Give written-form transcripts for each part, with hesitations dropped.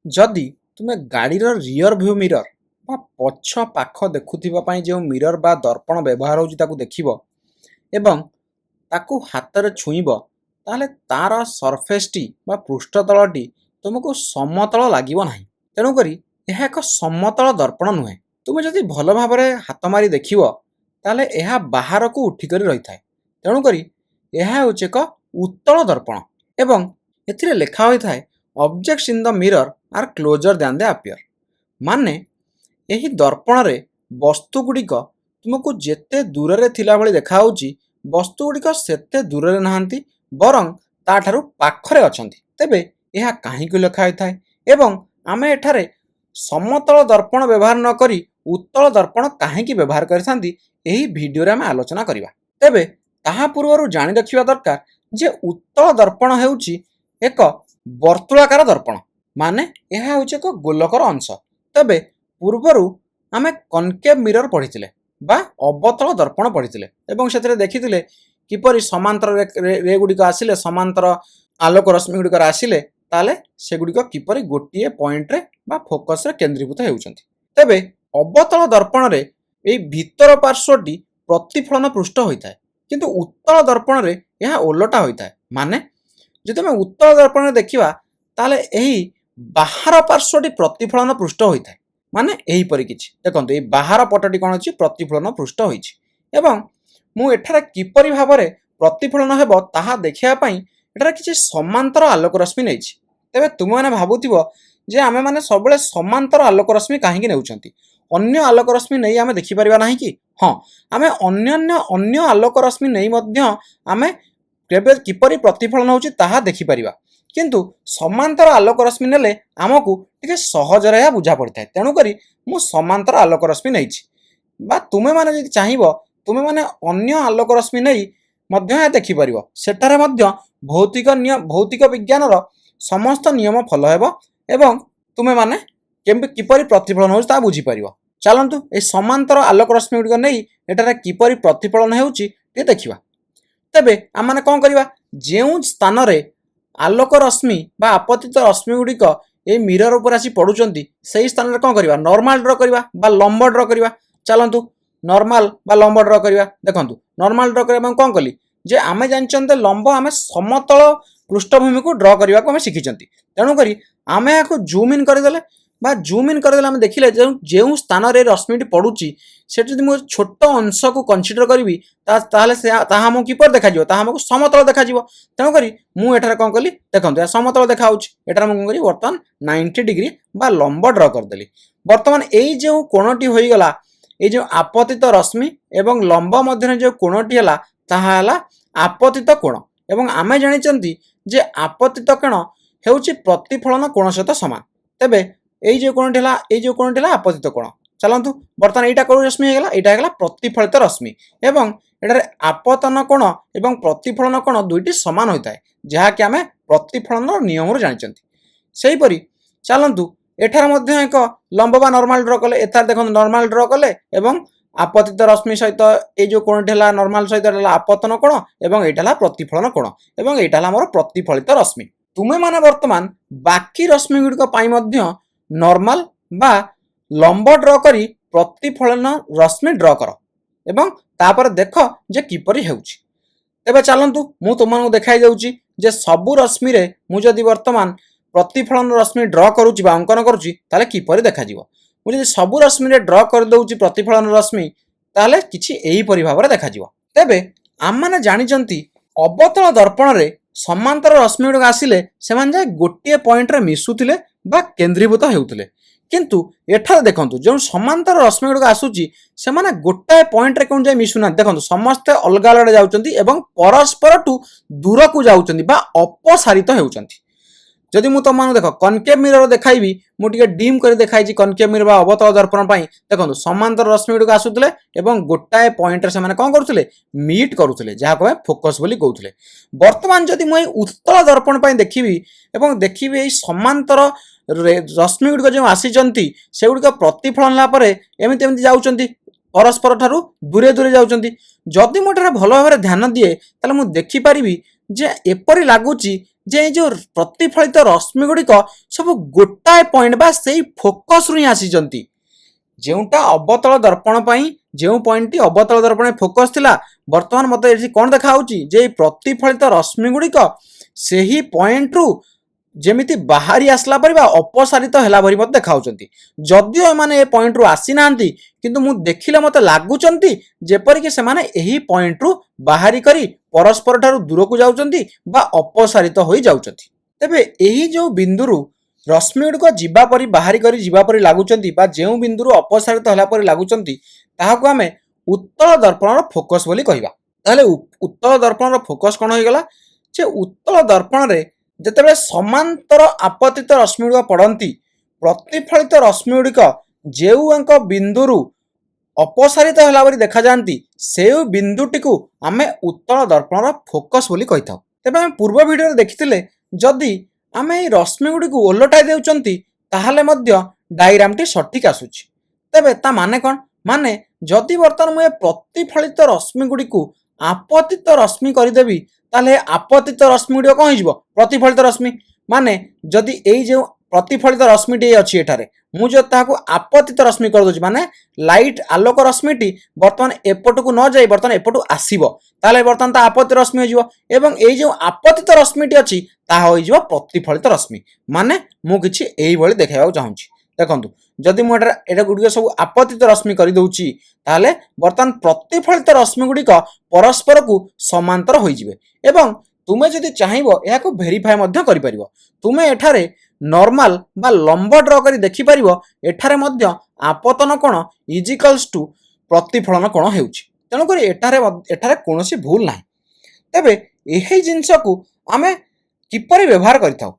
जदि तुमे गाड़ी रियर व्यू मिरर बा पछ पाख देखुथिबा पई जो मिरर बा दर्पण व्यवहार होउची ताकू देखिबो एवं ताकू हाथ रे छुईबो ताले तार सरफेसटी बा पृष्ठतलटी तुमको समतल लागिबो नाही। तेणु करी यह एक समतल दर्पण नुहे। तुमे जदि भल भाबरे हाथ मारी देखिबो ताले यह बाहर को उठी करी रही थाए। तेणु करी यह होउची एक उत्तल दर्पण एवं एथिरे लेखा होई थाए objects in the mirror are closer than they appear. माने यही दर्पण रे वस्तु गुड़िक तुमको जेते दूर रे थिला भली देखा होउची वस्तु गुड़िक सेते दूर रे नहांती बरं ताठारु पाखरे अछंती। तेबे यह काहींक लेखा होई थाए एवं आमे एठारे समतल दर्पण व्यवहार न करी उत्तल दर्पण काहींक व्यवहार करथांती एही वीडियो रे आमे आलोचना करिबा। तेबे ताहा पूर्वरु जानि रखिबा दरकार जे उत्तल दर्पण हेउची एक वर्तुलाकार दर्पण माने यह होउची एक गोलकर अंश। तबे पूर्वरु आमे कनकेव मिरर पढ़िथिले बा अवतल दर्पण पढ़िथिले एवं सेतरे देखिथिले किपरि समांतर रे गुडिक आसिले समांतर आलोक रश्मि गुडिक आसिले ताले से गुडिक किपरि गोटिए पॉइंट रे बा फोकस रे केंद्रीभूत हेउचंती। तबे अवतल दर्पण रे एई भीतर पार्श्वटी प्रतिफलन पृष्ठ होइथाय किंतु उत्तल दर्पण रे यह ओलटा होइथाय। माने जदि आमे उत्तल दर्पण रे देखिबा ताले एही बाहर पार्श्वटी प्रतिफलन पृष्ठ होइथाय। माने एही परि किछि देखंतु एही बाहर पटटी कोन अछि प्रतिफलन पृष्ठ होइछि एवं मु एठारे किपरि भाबरे प्रतिफलन हेबो ताहा देखिया पई एठारे किछि समांतर आलोक रश्मि नैछि। तेबे तुम माने भाबुथिबो जे आमे माने सबले समांतर आलोक रश्मि काहेकि नेउचंती अन्य आलोक रश्मि नै आमे देखि परिबा नाही कि हां आमे अन्य आलोक रश्मि नै मध्य आमे केबे किपरि प्रतिफलन होउछि ताहा देखि परिबा किंतु समांतर आलोक रश्मि नेले आमको टिके सहज रे बुझा पड़ता है। तेणु करी मु समांतर आलोक रश्मि नैछि बा तुमे माने जदि चाहिबो तुमे माने अन्य आलोक रश्मि नै मध्य देखि परिबो सेटारे मध्य भौतिक विज्ञान रो समस्त नियम फॉलो हेबो एवं तुमे माने किपरि प्रतिफलन होउछि ता बुझी परिबो। चलंतु ए समांतर आलोक रश्मि गुडिक नै एटारे किपरि प्रतिफलन हेउछि ते देखिबा। तेबे आ माने कोन करिबा जेउ स्थान रे आलोक रश्मि बा आपतित रश्मि गुडिक ए मिरर ऊपर आसी पडुचंती सेही स्थान रे कोन करिबा नॉर्मल ड्रा करिबा बा लंब ड्रा करिबा। चलंतु नॉर्मल बा लंब ड्रा करिबा। देखंतु नॉर्मल ड्रा करिबा कोन कली जे आमे जानचंते लंब आमे समतल पृष्ठभूमि को ड्रा करिबा को आमे शिखिचंती। तेणु करी आमे याको जूम इन करदेले बा जूम इन करदेले आमे देखिले जेउ स्थान रे रश्मिटी पडुची सेठी जदि मु छोट अंश को कंसीडर करिवि ताहाले ताहा हमो किपर देखा जिवो ताहा हमको समतल देखा जिवो। तेणु करी मु एठारे कोन कली देखंतु या समतल देखा होउची एठारे मु कोन करी वर्तमान 90 डिग्री बा लंब ड्रा कर देली। वर्तमान एई जे कोणटी होई गला ए जो आपतित रश्मि एवं लंब मध्य जो कोणटी हला ताहा हला आपतित कोण एवं आमे जानिचंती जे आपतित कोण हेउची प्रतिफलन कोण सहित समान। तेबे एई जो कोणटी हला आपतित कोण। चलंतु वर्तमान एटा कोण रश्मि हेगला एटा हेगला प्रतिफलित रश्मि एवं एटारे आपतन कोण एवं प्रतिफलन कोण दुईटी समान होइताय जहा कि आमे प्रतिफलन नियम रो जानिचंती। सेही परी चलंतु एठार मध्य एक लंब बा नॉर्मल ड्रा कले एथार देखन नॉर्मल ड्रा कले एवं आपतित रश्मि सहित ए जो कोणटी हला नॉर्मल सहित हला आपतन कोण एवं एटा हला प्रतिफलन कोण एवं एटा हला हमर प्रतिफलित रश्मि। तुमे माने वर्तमान बाकी रश्मि गुडिक पई मध्य नॉर्मल बा लंब ड्रा करी प्रतिफलन रश्मि ड्रा कर एवं तापर देख जे किपरि हेउची। तेबे चलंतु मु तुमनको देखाई जाउची जे सबु रश्मि रे मु जदि वर्तमान प्रतिफलन रश्मि ड्रा करूची बा अंकन करूची ताले किपरि देखा जिवो। मु जदि सबु रश्मि रे ड्रा कर दउची प्रतिफलन रश्मि ताले किछि एही परि भाबरे देखा जिवो। तेबे आम माने जानिचंती अवतल दर्पण रे समांतर रश्मि गुडिक आसिले सेमान जाय गोटिए पॉइंट रे मिसुथिले बा केंद्रीभूत हेउथिले किंतु एठार देखंतु जो समांतर रश्मि गुडिक आसुची से माने गोटाए पॉइंट रे कोन जाय मिसुना देखंतु समस्त अलगा अलग जाउचंती एवं परस्पर टू दूर को जाउचंती बा अपसारित हेउचंती। जदि मु तमानु देखो कनकेव मिरर देखाइबी मु टिके डीम कर देखाइची कनकेव मिरर बा अवतल दर्पण पई देखंतु समांतर रश्मि गुडिक आसुथिले एवं गोटाए पॉइंट रे से माने कोन करूथिले मीट करूथिले जहा को फोकस बोली कहउथिले। वर्तमान जदि मु उत्तल दर्पण पई देखिबी एवं देखिबी एई समांतर रश्मि गुडिक जो आसीचंती से गुडिक प्रतिफलन ला परे एमिति एमिति जाउचंती परस्पर ठारू दूरे दूरे जाउचंती। जदि मु एठारे भलो भाबरे ध्यान दिए ताले मु देखि परिबी जे एपरि लागुची जे ये जो प्रतिफलित रश्मि गुड़िक सब गोटाए पॉइंट बा सेई फोकस रु ही आसीचंती जेउटा अवतल दर्पण पई जो पॉइंट टी अवतल दर्पण फोकस थिला वर्तमान मते एठी कोन देखा होची जे प्रतिफलित रश्मि गुड़िक सेही पॉइंट रु जेमिति बाहरी आसला परि बा अपसारित होला परि मते देखाउचंती जदियो एमाने ए पॉइंट रु आसी नांती किंतु मु देखिले मते लागुचंती जेपरि कि सेमाने एही पॉइंट रु बाहरी करी परस्पर ठारू दूर को जाउचंती बा अपसारित होई जाउचंती तेबे एही जो बिंदुरु रश्मि गुड़िक जीवा परि बाहरी करी जीवा परि लागुचंती बा जेउ बिंदुरु अपसारित होला परि लागुचंती ताहाकु आमे उत्तल दर्पणर फोकस बोली कहिबा ताले उत्तल दर्पणर फोकस कोन होई गला जे उत्तल दर्पण रे जेतेबेले समांतर आपतित रश्मि गुड़िक पड़ती प्रतिफलित रश्मि गुड़िक जेउंक बिंदुरु अपसारित होला परि देखा जांती से बिंदुटी को आमे उत्तल दर्पणर फोकस बोली कहिथाउ तेबे आमे पूर्व वीडियो रे देखिथिले जदि आमे ए रश्मि गुड़िक ओलटाई देउचंती ताहाले मध्य डायग्राम टी सठिक आसुची तेबे ता माने कोन माने जदि वर्तमान मु प्रतिफलित रश्मि गुड़िक आपतित रश्मि करदेवी ताले आपतित रश्मि गुड़िक कौन हो प्रतिफलित रश्मि माने जदि एई जो प्रतिफलित रश्मि टी अछि एठारे मु जो ताको आपतित रश्मि कर दोछि माने लाइट आलोक रश्मि टी वर्तमान एपट को न जाई वर्तमान एपट आसीबो ताले वर्तमान ता आपतित रश्मि हो जिवो एवं एई जो आपतित रश्मि टी अछि ता हो जिवो प्रतिफलित रश्मि माने मु किछि एई भली देखाइबा चाहूछि देखंतु जदि मु एटा गुड़िक सब आपतित रश्मि कर दउछि ताले वर्तमान प्रतिफलित रश्मि गुड़िक परस्पर को समांतर होई जिवे एवं तुमे जदि चाहिबो या को वेरीफाई मध्य करि परिबो तुमे एठारे नॉर्मल बा लंबा ड्र करी देखि परिबो एठारे मध्य आपतन कोण इजिकल्स टू प्रतिफलन कोण हेउछि तेणु करी एठारे कोनोसी भूल नाही तेबे एही जिंस को आमे किपरि व्यवहार करिथाउ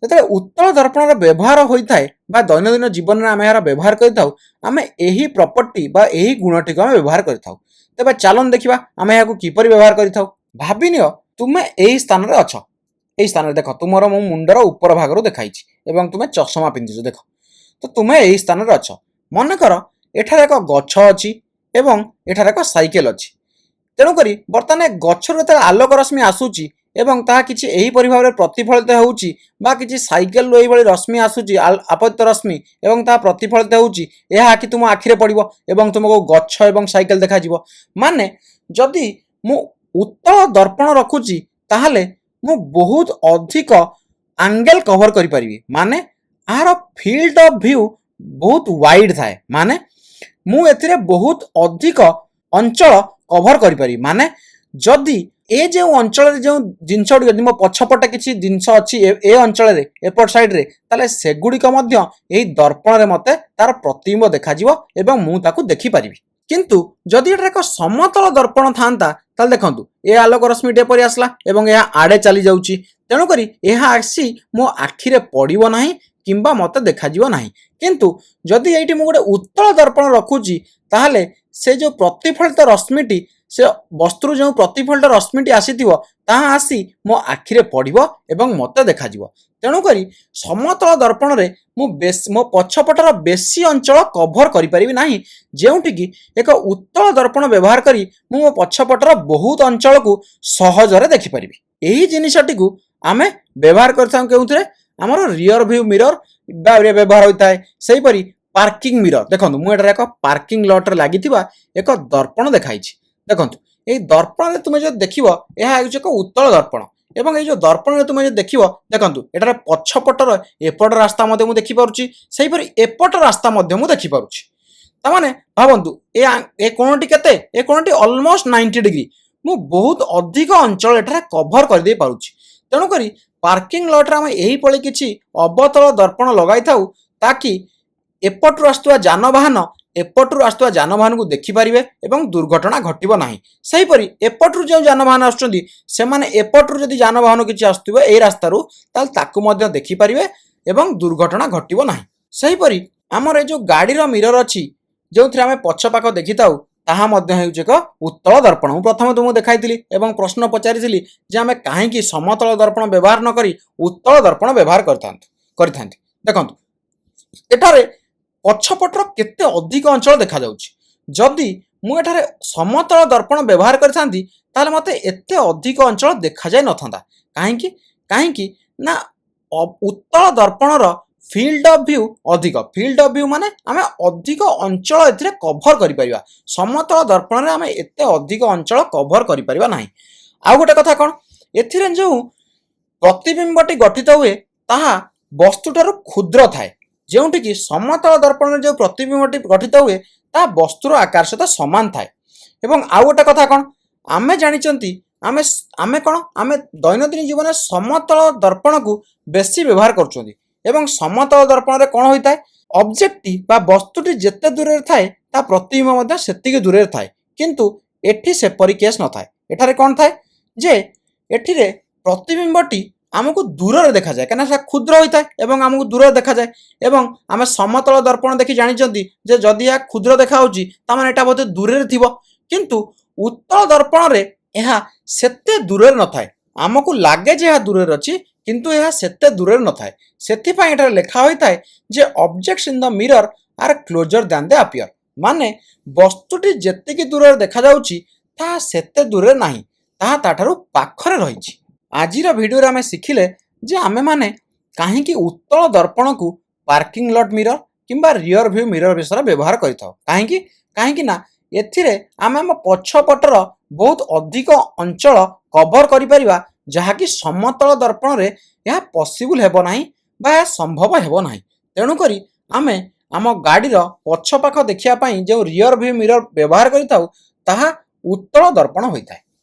जेते उत्तल दर्पणर व्यवहार होइथाय बा दैनंदिन जीवन रे आमे यार व्यवहार करिथाउ आमे एही प्रॉपर्टी बा एही गुणटी को आमे व्यवहार करिथाउ तेबे चालन देखिबा आमे याको किपरि व्यवहार करिथाउ भाबिनियो तुमे एही स्थान रे अछ एही स्थान रे देखो तुमरो मो मुंडर ऊपर भाग रो देखाइछि एवं तुमे चश्मा पिंधिछ देखो तो तुमे एही स्थान रे अछ मन कर एठारे एक गछ अछि एवं एठारे एक साइकेल अछि तेणु करी वर्तमान गछर जेते आलोक रश्मि आसुची एवं ताहा किछि एही परि भाबरे प्रतिफलित होउची बा किछि साइकेल रो एही भली रश्मि आसुची आपतित रश्मि एवं ताहा प्रतिफलित होउची एहा आखि तुम आखि रे पड़िबो एवं तुमको गछ एवं साइकेल देखा जिवो माने जदि मु उत्तल दर्पण रखुची ताहाले मु बहुत अधिक एंगल कवर करि परिबी माने आर फील्ड ऑफ व्यू बहुत वाइड थाए माने मु एथिरे बहुत अधिक अंचल कवर करि परिबी माने जदि ए जो अंचल जो जिनस यदि मो पछपटे किछि जिनस अछि ए अंचल रे एपट साइड रे ताले सेगुडी मध्य एही दर्पण रे मते तार प्रतिबिंब देखा जिवो एवं मु ताकू देखि परिबी किंतु जदि एटा एक समतल दर्पण थांता ताले देखंतु ए आलोक रश्मि टे परि आसला एवं एहा आडे चली जाउची तेणु करी एहा आसी मो आखि रे पड़िबो नाही किंबा मते देखा जिवो नाही किंतु जदि एठी मु गोटे उत्तल दर्पण रखुची ताहाले से जो प्रतिफलित रश्मिटी से वस्तु जो प्रतिफलित रश्मिटी आसीथिबो ताहा आसी मो आखि रे पड़िबो एवं मते देखा जिवो तेणु करी समतल दर्पण रे मो पछपटर बेसी अंचल कभर करि परिबि नाही जेउठी कि एक उत्तल दर्पण व्यवहार करी मो पछपटर बहुत अंचल को सहज रे देखि परिबि एही जिनिसटी को आमे व्यवहार करथां केउथरे हमर रियर व्यू मिरर बा व्यवहार होइताय सेही परी पार्किंग मिरर देखंतु मु एटा एक पार्किंग लॉट रे लागिथिबा एक दर्पण देखाइछि देखंतु एही दर्पण रे तुमे जो देखिबो एहा एक उत्तल दर्पण एवं ये जो दर्पण तुम जो देख देखु एटार पछपटर एपट रास्ता मु देखी पारुछि सेही परी एपट रास्ता मु देखी पारुछि तामाने भाबंतु ए कोणटी केते ए कोणटी ऑलमोस्ट 90 डिग्री मु बहुत अधिक अंचल एठारे कवर कर दे पारुछि तेणु करी पार्किंग लॉट रे हम एही पळे किछि अवतल दर्पण लगाई थाउ ताकि एपटु आस्तुवा जानवाहन एपटु आस्तुवा जानवाहन को देखि पारिबे एवं दुर्घटना घटिबो नाही सेही परी एपटु जो जानवाहन आछुंदी से माने एपटु जदि जानवाहन किछि आस्तुबे एई रास्ता रु ताल ताकु मध्य देखि पारिबे एवं दुर्घटना घटिबो नाही सेही परी हमर ए जो गाड़ी रो मिरर अछि जोथि हमें पछ पाख देखि ताउ ताहा मध्य हेउछि एक उत्तल दर्पण मु प्रथम तुमु देखाइतिली एवं प्रश्न पचारिथिली जे हमें काहे कि समतल दर्पण व्यवहार न करी उत्तल दर्पण व्यवहार करथांती देखंतु एठारे पछपटर केते अधिक अंचल देखा जाउछि जदि मु एठारे समतल दर्पण व्यवहार करथांती ताले मते एते अधिक अंचल देखा जाय नथंदा काहे कि କାହିଁକି ନା ଉତ୍ତଳ ଦର୍ପଣର ଫିଲ୍ଡ ଅଫ୍ ଭ୍ୟୁ ଅଧିକ। ଫିଲ୍ଡ ଅଫ୍ ଭ୍ୟୁ ମାନେ ଆମେ ଅଧିକ ଅଞ୍ଚଳ ଏଥିରେ କଭର କରିପାରିବା। ସମତଳ ଦର୍ପଣରେ ଆମେ ଏତେ ଅଧିକ ଅଞ୍ଚଳ କଭର କରିପାରିବା ନାହିଁ। ଆଉ ଗୋଟେ କଥା କ'ଣ, ଏଥିରେ ଯେଉଁ ପ୍ରତିବିମ୍ବଟି ଗଠିତ ହୁଏ ତାହା ବସ୍ତୁଠାରୁ କ୍ଷୁଦ୍ର ଥାଏ, ଯେଉଁଠିକି ସମତଳ ଦର୍ପଣରେ ଯେଉଁ ପ୍ରତିବିମ୍ବଟି ଗଠିତ ହୁଏ ତାହା ବସ୍ତୁର ଆକାର ସହିତ ସମାନ ଥାଏ। ଏବଂ ଆଉ ଗୋଟେ କଥା କ'ଣ, ଆମେ ଜାଣିଛନ୍ତି ଆମେ କ'ଣ ଆମେ ଦୈନନ୍ଦିନ ଜୀବନରେ ସମତଳ ଦର୍ପଣକୁ ବେଶୀ ବ୍ୟବହାର କରୁଛନ୍ତି। ଏବଂ ସମତଳ ଦର୍ପଣରେ କ'ଣ ହୋଇଥାଏ, ଅବଜେକ୍ଟଟି ବା ବସ୍ତୁଟି ଯେତେ ଦୂରରେ ଥାଏ ତା ପ୍ରତିବିମ୍ବ ମଧ୍ୟ ସେତିକି ଦୂରରେ ଥାଏ। କିନ୍ତୁ ଏଠି ସେପରି କେସ୍ ନଥାଏ। ଏଠାରେ କ'ଣ ଥାଏ ଯେ ଏଠିରେ ପ୍ରତିବିମ୍ବଟି ଆମକୁ ଦୂରରେ ଦେଖାଯାଏ, କାହିଁକିନା ସେଟା କ୍ଷୁଦ୍ର ହୋଇଥାଏ ଏବଂ ଆମକୁ ଦୂରରେ ଦେଖାଯାଏ। ଏବଂ ଆମେ ସମତଳ ଦର୍ପଣ ଦେଖି ଜାଣିଛନ୍ତି ଯେ ଯଦି ଏହା କ୍ଷୁଦ୍ର ଦେଖାଯାଉଛି ତାମାନେ ଏଟା ବୋଧେ ଦୂରରେ ଥିବ। କିନ୍ତୁ ଉତ୍ତଳ ଦର୍ପଣରେ ଏହା ସେତେ ଦୂରରେ ନଥାଏ। ଆମକୁ ଲାଗେ ଯେ ଏହା ଦୂରରେ ଅଛି, କିନ୍ତୁ ଏହା ସେତେ ଦୂରରେ ନଥାଏ। ସେଥିପାଇଁ ଏଠାରେ ଲେଖା ହୋଇଥାଏ ଯେ objects in the mirror are closer than they appear, ମାନେ ବସ୍ତୁଟି ଯେତିକି ଦୂରରେ ଦେଖାଯାଉଛି ତାହା ସେତେ ଦୂରରେ ନାହିଁ, ତାହା ତାଠାରୁ ପାଖରେ ରହିଛି। ଆଜିର ଭିଡ଼ିଓରେ ଆମେ ଶିଖିଲେ ଯେ ଆମେମାନେ କାହିଁକି ଉତ୍ତଳ ଦର୍ପଣକୁ ପାର୍କିଂ ଲଟ୍ ମିରର କିମ୍ବା ରିୟର ଭ୍ୟୁ ମିରର ବିଷୟରେ ବ୍ୟବହାର କରିଥାଉ। କାହିଁକି ନା ଏଥିରେ ଆମେ ଆମ ପଛପଟର ବହୁତ ଅଧିକ ଅଞ୍ଚଳ କଭର କରିପାରିବା, ଯାହାକି ସମତଳ ଦର୍ପଣରେ ଏହା ପସିବୁଲ ହେବ ନାହିଁ ବା ଏହା ସମ୍ଭବ ହେବ ନାହିଁ। ତେଣୁକରି ଆମେ ଆମ ଗାଡ଼ିର ପଛ ପାଖ ଦେଖିବା ପାଇଁ ଯେଉଁ ରିୟର ଭ୍ୟୁ ମିରର ବ୍ୟବହାର କରିଥାଉ ତାହା ଉତ୍ତଳ ଦର୍ପଣ ହୋଇଥାଏ।